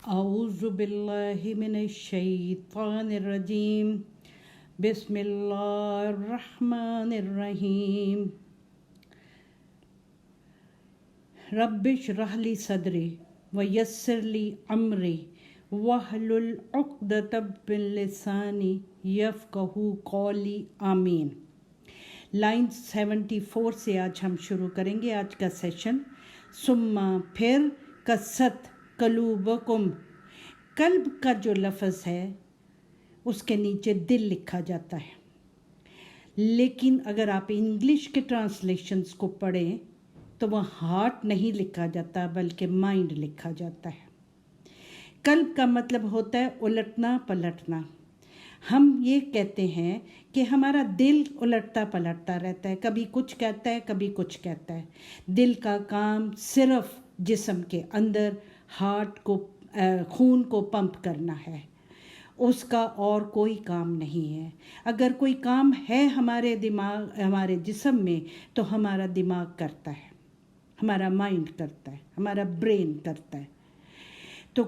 اعوذ باللہ من الشیطان الرجیم بسم اللہ الرحمن الرحیم رب اشرح لی صدری ویسر لی امری واحلل عقدۃ من لسانی یفقہوا قولی آمین۔ لائن 74 سے آج ہم شروع کریں گے آج کا سیشن۔ ثم پھر قست قلوبکم، قلب کا جو لفظ ہے اس کے نیچے دل لکھا جاتا ہے، لیکن اگر آپ انگلش کے ٹرانسلیشنز کو پڑھیں تو وہ ہارٹ نہیں لکھا جاتا بلکہ مائنڈ لکھا جاتا ہے۔ قلب کا مطلب ہوتا ہے الٹنا پلٹنا۔ ہم یہ کہتے ہیں کہ ہمارا دل الٹتا پلٹتا رہتا ہے، کبھی کچھ کہتا ہے کبھی کچھ کہتا ہے۔ دل کا کام صرف جسم کے اندر ہارٹ کو خون کو پمپ کرنا ہے، اس کا اور کوئی کام نہیں ہے۔ اگر کوئی کام ہے ہمارے جسم میں تو ہمارا دماغ کرتا ہے، ہمارا مائنڈ کرتا ہے، ہمارا برین کرتا ہے۔ تو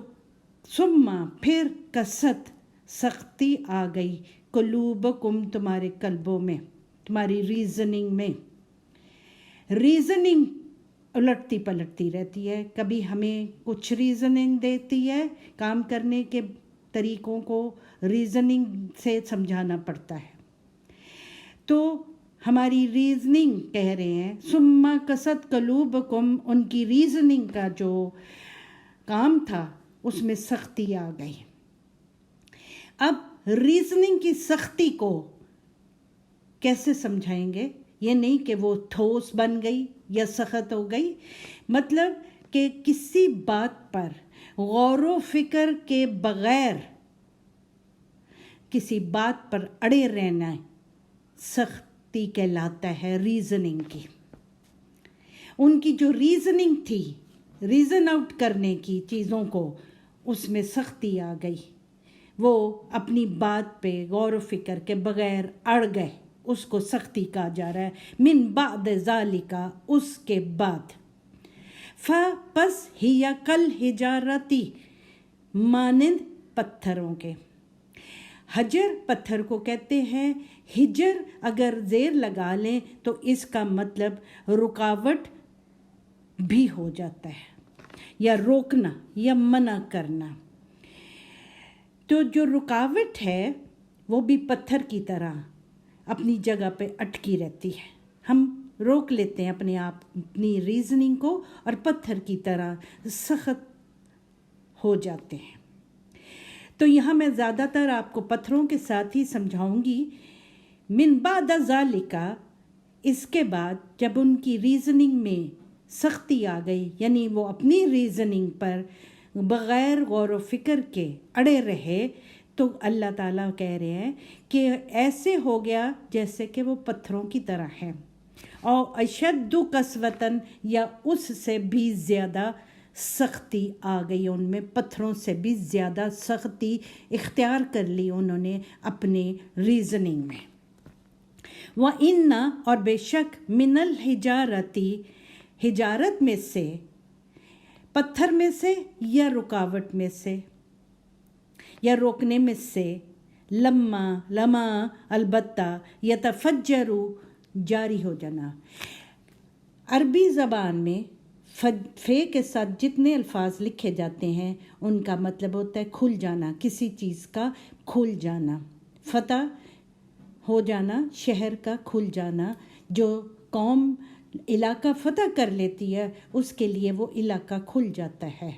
ثم پھر قست سختی آ گئی، قلوبکم تمہارے قلبوں میں، تمہاری ریزننگ میں۔ ریزننگ الٹتی پلٹتی رہتی ہے، کبھی ہمیں کچھ ریزننگ دیتی ہے، کام کرنے کے طریقوں کو ریزننگ سے سمجھانا پڑتا ہے۔ تو ہماری ریزننگ کہہ رہے ہیں ثم قست قلوبکم، ان کی ریزننگ کا جو کام تھا اس میں سختی آ گئی۔ اب ریزننگ کی سختی کو کیسے سمجھائیں گے؟ یہ نہیں کہ وہ ٹھوس بن گئی یا سخت ہو گئی، مطلب کہ کسی بات پر غور و فکر کے بغیر کسی بات پر اڑے رہنا سختی کہلاتا ہے ریزننگ کی۔ ان کی جو ریزننگ تھی، ریزن آؤٹ کرنے کی چیزوں کو، اس میں سختی آ گئی۔ وہ اپنی بات پہ غور و فکر کے بغیر اڑ گئے، اس کو سختی کہا جا رہا ہے۔ من بعد ذالک، اس کے بعد۔ پس ہی کل حجارتی، مانند پتھروں کے۔ حجر پتھر کو کہتے ہیں۔ حجر اگر زیر لگا لیں تو اس کا مطلب رکاوٹ بھی ہو جاتا ہے، یا روکنا یا منع کرنا۔ تو جو رکاوٹ ہے وہ بھی پتھر کی طرح اپنی جگہ پہ اٹکی رہتی ہے، ہم روک لیتے ہیں اپنے آپ اپنی ریزننگ کو اور پتھر کی طرح سخت ہو جاتے ہیں۔ تو یہاں میں زیادہ تر آپ کو پتھروں کے ساتھ ہی سمجھاؤں گی۔ من بعد ذالک، اس کے بعد جب ان کی ریزننگ میں سختی آ گئی، یعنی وہ اپنی ریزننگ پر بغیر غور و فکر کے اڑے رہے، تو اللہ تعالیٰ کہہ رہے ہیں کہ ایسے ہو گیا جیسے کہ وہ پتھروں کی طرح ہیں۔ اور اشد قسوتاً، یا اس سے بھی زیادہ سختی آ گئی ان میں، پتھروں سے بھی زیادہ سختی اختیار کر لی انہوں نے اپنے ریزننگ میں۔ وَإِنَّ، اور بے شک، من الحجارتی، حجارت میں سے، پتھر میں سے یا رکاوٹ میں سے یا روکنے میں سے، لما البتہ، یتفجر، جاری ہو جانا۔ عربی زبان میں فے کے ساتھ جتنے الفاظ لکھے جاتے ہیں ان کا مطلب ہوتا ہے کھل جانا، کسی چیز کا کھل جانا، فتح ہو جانا، شہر کا کھل جانا۔ جو قوم علاقہ فتح کر لیتی ہے اس کے لیے وہ علاقہ کھل جاتا ہے۔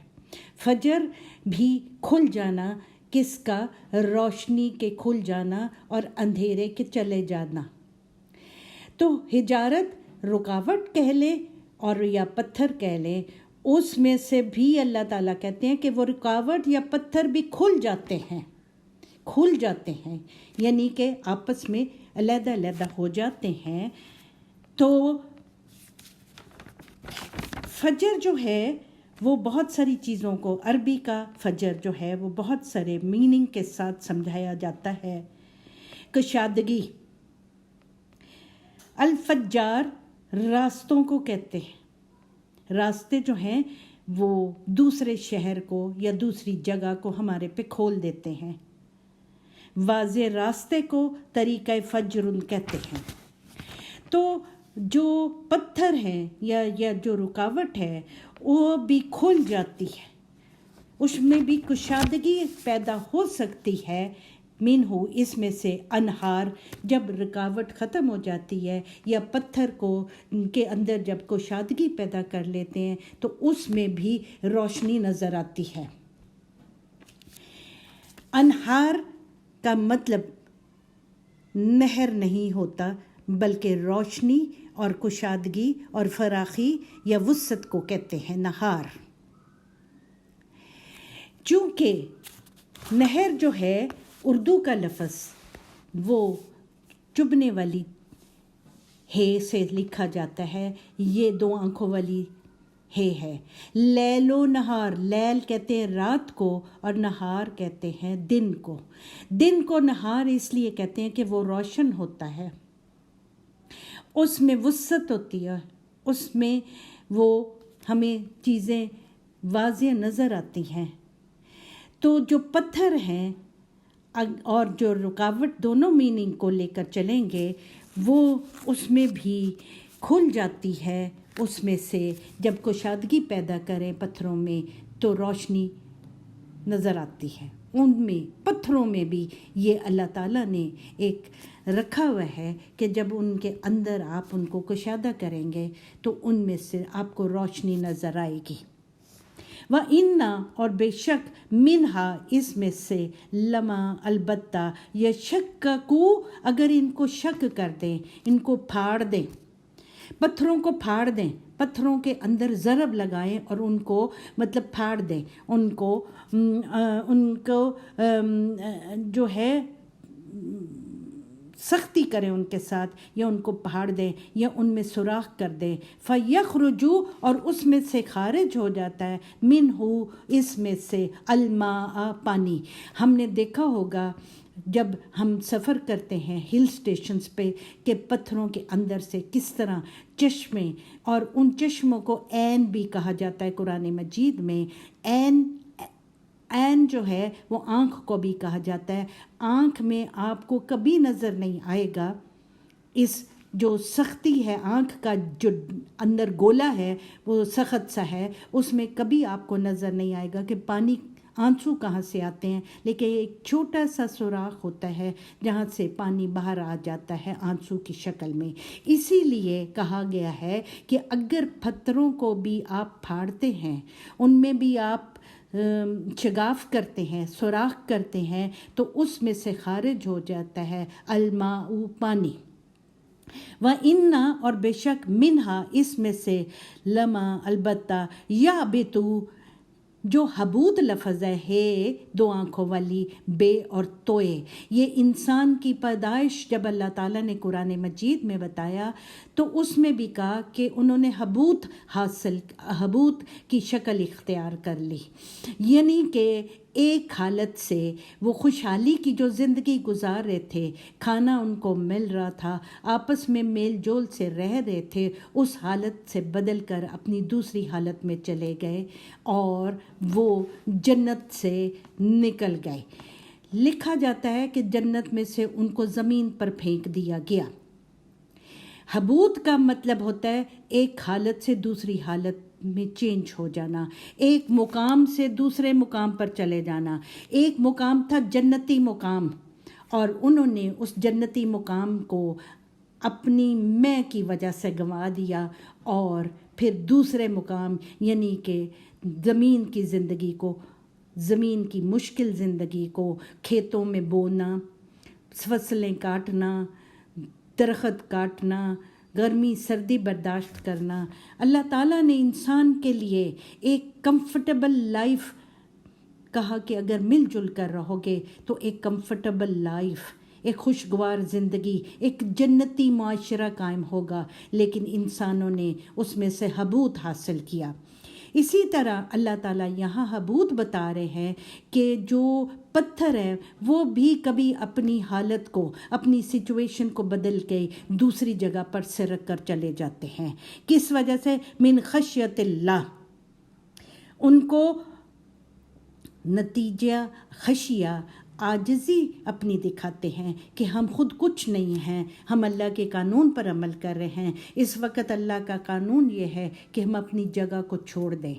فجر بھی کھل جانا، کس کا؟ روشنی کے کھل جانا اور اندھیرے کے چلے جانا۔ تو حجارت رکاوٹ کہہ لیں اور یا پتھر کہہ لیں، اس میں سے بھی اللہ تعالیٰ کہتے ہیں کہ وہ رکاوٹ یا پتھر بھی کھل جاتے ہیں، یعنی کہ آپس میں علیحدہ علیحدہ ہو جاتے ہیں۔ تو فجر جو ہے وہ بہت ساری چیزوں کو، عربی کا فجر جو ہے وہ بہت سارے میننگ کے ساتھ سمجھایا جاتا ہے۔ کشادگی، الفجار راستوں کو کہتے ہیں۔ راستے جو ہیں وہ دوسرے شہر کو یا دوسری جگہ کو ہمارے پہ کھول دیتے ہیں. واضح راستے کو طریقہ فجر کہتے ہیں. تو جو پتھر ہیں یا جو رکاوٹ ہے وہ بھی کھل جاتی ہے، اس میں بھی کشادگی پیدا ہو سکتی ہے. منہ اس میں سے انہار، جب رکاوٹ ختم ہو جاتی ہے یا پتھر کو کے اندر جب کشادگی پیدا کر لیتے ہیں تو اس میں بھی روشنی نظر آتی ہے. انہار کا مطلب نہر نہیں ہوتا بلکہ روشنی اور کشادگی اور فراخی یا وسعت کو کہتے ہیں نہار. چونکہ نہر جو ہے اردو کا لفظ وہ چبھنے والی ہے سے لکھا جاتا ہے، یہ دو آنکھوں والی ہے. لیل و نہار، لیل کہتے ہیں رات کو اور نہار کہتے ہیں دن کو. دن کو نہار اس لیے کہتے ہیں کہ وہ روشن ہوتا ہے، اس میں وسعت ہوتی ہے، اس میں وہ ہمیں چیزیں واضح نظر آتی ہیں. تو جو پتھر ہیں اور جو رکاوٹ دونوں میننگ کو لے کر چلیں گے وہ اس میں بھی کھل جاتی ہے. اس میں سے جب کشادگی پیدا کریں پتھروں میں تو روشنی نظر آتی ہے. ان میں پتھروں میں بھی یہ اللہ تعالیٰ نے ایک رکھا ہوا ہے کہ جب ان کے اندر آپ ان کو کشادہ کریں گے تو ان میں سے آپ کو روشنی نظر آئے گی. وَإِنَّا اور بے شک منہا اس میں سے لما البتہ یا شک کو، اگر ان کو شک کر دیں، ان کو پھاڑ دیں، پتھروں کو پھاڑ دیں، پتھروں کے اندر ضرب لگائیں اور ان کو مطلب پھاڑ دیں، ان کو جو ہے سختی کریں ان کے ساتھ یا ان کو پھاڑ دیں یا ان میں سوراخ کر دیں. فَيَخْرُجُ اور اس میں سے خارج ہو جاتا ہے، منہ اس میں سے الماء پانی. ہم نے دیکھا ہوگا جب ہم سفر کرتے ہیں ہل سٹیشنز پہ کہ پتھروں کے اندر سے کس طرح چشمے، اور ان چشموں کو عین بھی کہا جاتا ہے قرآن مجید میں. عین جو ہے وہ آنکھ کو بھی کہا جاتا ہے. آنکھ میں آپ کو کبھی نظر نہیں آئے گا اس جو سختی ہے، آنکھ کا جو اندر گولا ہے وہ سخت سا ہے، اس میں کبھی آپ کو نظر نہیں آئے گا کہ پانی آنسو کہاں سے آتے ہیں، لیکن ایک چھوٹا سا سوراخ ہوتا ہے جہاں سے پانی باہر آ جاتا ہے آنسو کی شکل میں. اسی لیے کہا گیا ہے کہ اگر پتھروں کو بھی آپ پھاڑتے ہیں، ان میں بھی آپ شگاف کرتے ہیں، سوراخ کرتے ہیں، تو اس میں سے خارج ہو جاتا ہے الماء پانی. وَإِنَّا اور بے شک منہا اس میں سے لما البتہ یَعْبِتُ جو حبوط لفظ ہے دو آنکھوں والی، بے اور توئے. یہ انسان کی پیدائش جب اللہ تعالیٰ نے قرآن مجید میں بتایا تو اس میں بھی کہا کہ انہوں نے حبوط کی شکل اختیار کر لی، یعنی کہ ایک حالت سے وہ خوشحالی کی جو زندگی گزار رہے تھے، کھانا ان کو مل رہا تھا، آپس میں میل جول سے رہ رہے تھے، اس حالت سے بدل کر اپنی دوسری حالت میں چلے گئے اور وہ جنت سے نکل گئے. لکھا جاتا ہے کہ جنت میں سے ان کو زمین پر پھینک دیا گیا. حبوط کا مطلب ہوتا ہے ایک حالت سے دوسری حالت میں چینج ہو جانا، ایک مقام سے دوسرے مقام پر چلے جانا. ایک مقام تھا جنتی مقام اور انہوں نے اس جنتی مقام کو اپنی میں کی وجہ سے گنوا دیا، اور پھر دوسرے مقام یعنی کہ زمین کی زندگی کو، زمین کی مشکل زندگی کو، کھیتوں میں بونا، فصلیں کاٹنا، درخت کاٹنا، گرمی سردی برداشت کرنا. اللہ تعالیٰ نے انسان کے لیے ایک کمفرٹیبل لائف کہا کہ اگر مل جل کر رہو گے تو ایک کمفرٹیبل لائف، ایک خوشگوار زندگی، ایک جنتی معاشرہ قائم ہوگا، لیکن انسانوں نے اس میں سے حبوط حاصل کیا. اسی طرح اللہ تعالیٰ یہاں حبوط بتا رہے ہیں کہ جو پتھر ہے وہ بھی کبھی اپنی حالت کو، اپنی سچویشن کو بدل کے دوسری جگہ پر سرک کر چلے جاتے ہیں. کس وجہ سے؟ من خشیت اللہ، ان کو نتیجہ خشیہ عاجزی اپنی دکھاتے ہیں کہ ہم خود کچھ نہیں ہیں، ہم اللہ کے قانون پر عمل کر رہے ہیں۔ اس وقت اللہ کا قانون یہ ہے کہ ہم اپنی جگہ کو چھوڑ دیں،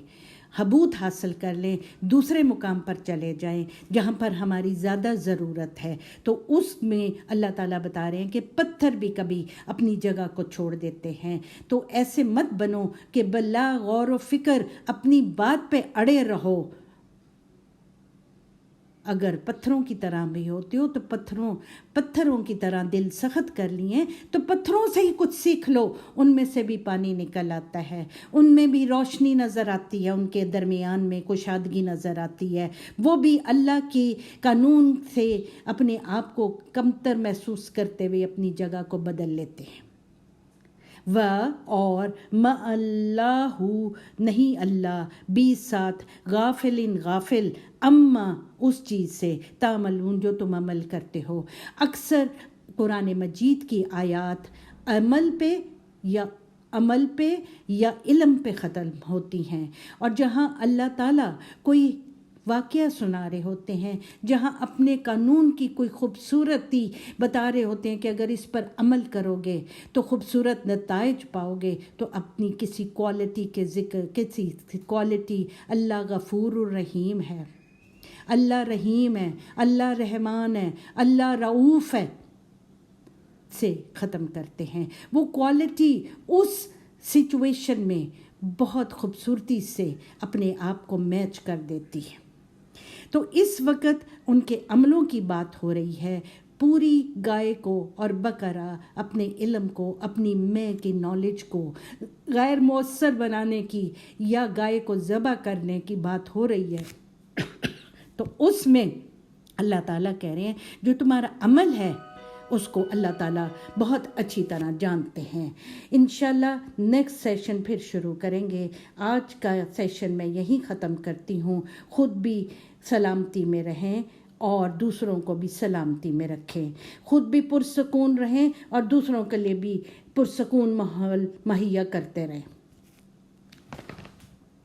حبوط حاصل کر لیں، دوسرے مقام پر چلے جائیں جہاں پر ہماری زیادہ ضرورت ہے۔ تو اس میں اللہ تعالیٰ بتا رہے ہیں کہ پتھر بھی کبھی اپنی جگہ کو چھوڑ دیتے ہیں۔ تو ایسے مت بنو کہ بلا غور و فکر اپنی بات پہ اڑے رہو۔ اگر پتھروں کی طرح بھی ہوتے ہو تو پتھروں کی طرح دل سخت کر لیے تو پتھروں سے ہی کچھ سیکھ لو، ان میں سے بھی پانی نکل آتا ہے، ان میں بھی روشنی نظر آتی ہے، ان کے درمیان میں کشادگی نظر آتی ہے، وہ بھی اللہ کی قانون سے اپنے آپ کو کمتر محسوس کرتے ہوئے اپنی جگہ کو بدل لیتے ہیں۔ اور ما اللہ نہیں اللہ بھی ساتھ غافل اما اس چیز سے تعملون جو تم عمل کرتے ہو۔ اکثر قرآن مجید کی آیات عمل پہ یا علم پہ ختم ہوتی ہیں، اور جہاں اللہ تعالیٰ کوئی واقعہ سنا رہے ہوتے ہیں، جہاں اپنے قانون کی کوئی خوبصورتی بتا رہے ہوتے ہیں کہ اگر اس پر عمل کرو گے تو خوبصورت نتائج پاؤ گے، تو اپنی کسی کوالٹی کے ذکر، کسی کوالٹی اللہ غفور الرحیم ہے، اللہ رحیم ہے، اللہ رحمان ہے، اللہ رؤوف ہے سے ختم کرتے ہیں۔ وہ کوالٹی اس سچویشن میں بہت خوبصورتی سے اپنے آپ کو میچ کر دیتی ہے۔ تو اس وقت ان کے عملوں کی بات ہو رہی ہے، پوری گائے کو اور بقرہ اپنے علم کو، اپنی میں کی نالج کو غیر مؤثر بنانے کی یا گائے کو ذبح کرنے کی بات ہو رہی ہے۔ تو اس میں اللہ تعالیٰ کہہ رہے ہیں جو تمہارا عمل ہے اس کو اللہ تعالیٰ بہت اچھی طرح جانتے ہیں۔ انشاءاللہ نیکسٹ سیشن پھر شروع کریں گے۔ آج کا سیشن میں یہیں ختم کرتی ہوں۔ خود بھی سلامتی میں رہیں اور دوسروں کو بھی سلامتی میں رکھیں، خود بھی پرسکون رہیں اور دوسروں کے لیے بھی پرسکون ماحول مہیا کرتے رہیں۔